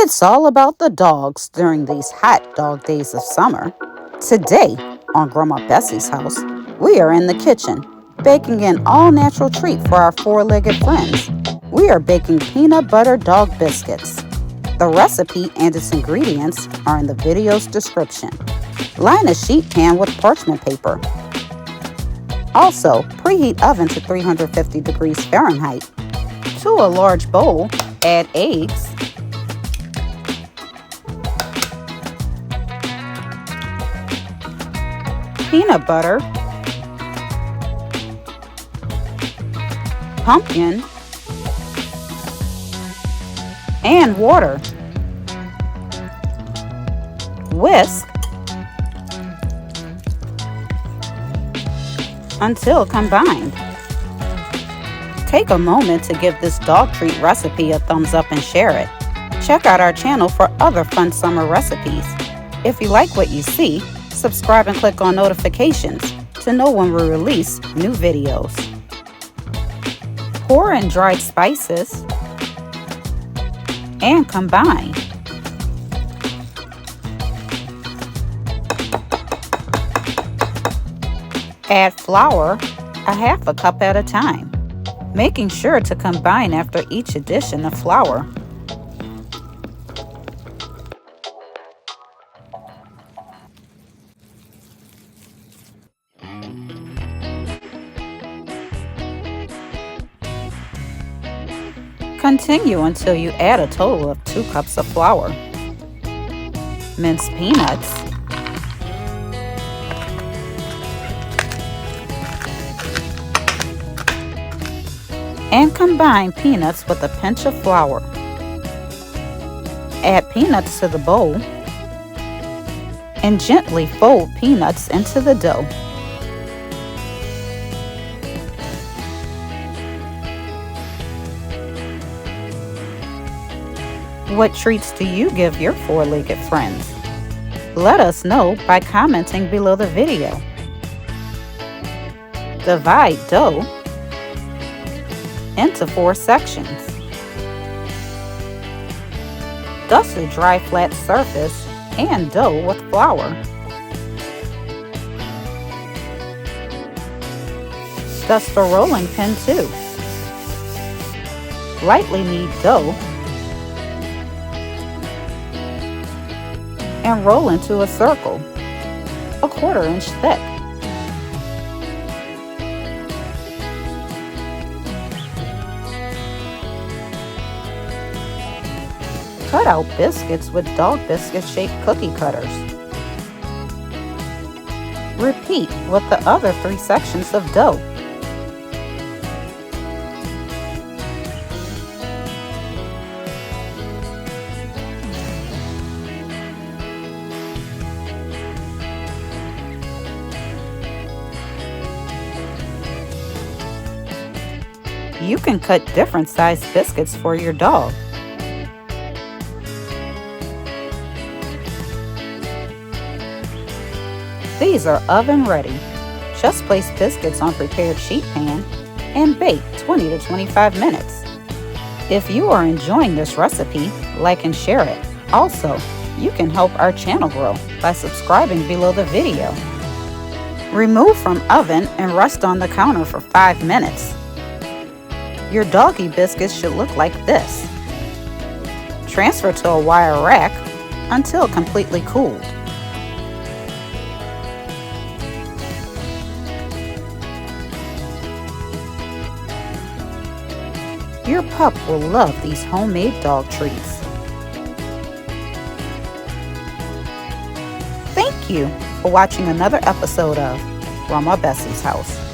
It's all about the dogs during these hot dog days of summer. Today, on Grandma Bessie's house, we are in the kitchen, baking an all-natural treat for our four-legged friends. We are baking peanut butter dog biscuits. The recipe and its ingredients are in the video's description. Line a sheet pan with parchment paper. Also, preheat oven to 350 degrees Fahrenheit. To a large bowl, add eggs, peanut butter, pumpkin, and water. Whisk until combined. Take a moment to give this dog treat recipe a thumbs up and share it. Check out our channel for other fun summer recipes. If you like what you see, subscribe and click on notifications to know when we release new videos. Pour in dried spices and combine. Add flour, a half a cup at a time, making sure to combine after each addition of flour. Continue until you add a total of 2 cups of flour. Minced peanuts, and combine peanuts with a pinch of flour. Add peanuts to the bowl and gently fold peanuts into the dough. What treats do you give your four-legged friends? Let us know by commenting below the video. Divide dough into 4 sections. Dust a dry flat surface and dough with flour. Dust a rolling pin too. Lightly knead dough and roll into a circle, a 1/4 inch thick. Cut out biscuits with dog biscuit shaped cookie cutters. Repeat with the other 3 sections of dough. You can cut different sized biscuits for your dog. These are oven ready. Just place biscuits on prepared sheet pan and bake 20 to 25 minutes. If you are enjoying this recipe, like and share it. Also, you can help our channel grow by subscribing below the video. Remove from oven and rest on the counter for 5 minutes. Your doggy biscuits should look like this. Transfer to a wire rack until completely cooled. Your pup will love these homemade dog treats. Thank you for watching another episode of Grandma Bessie's House.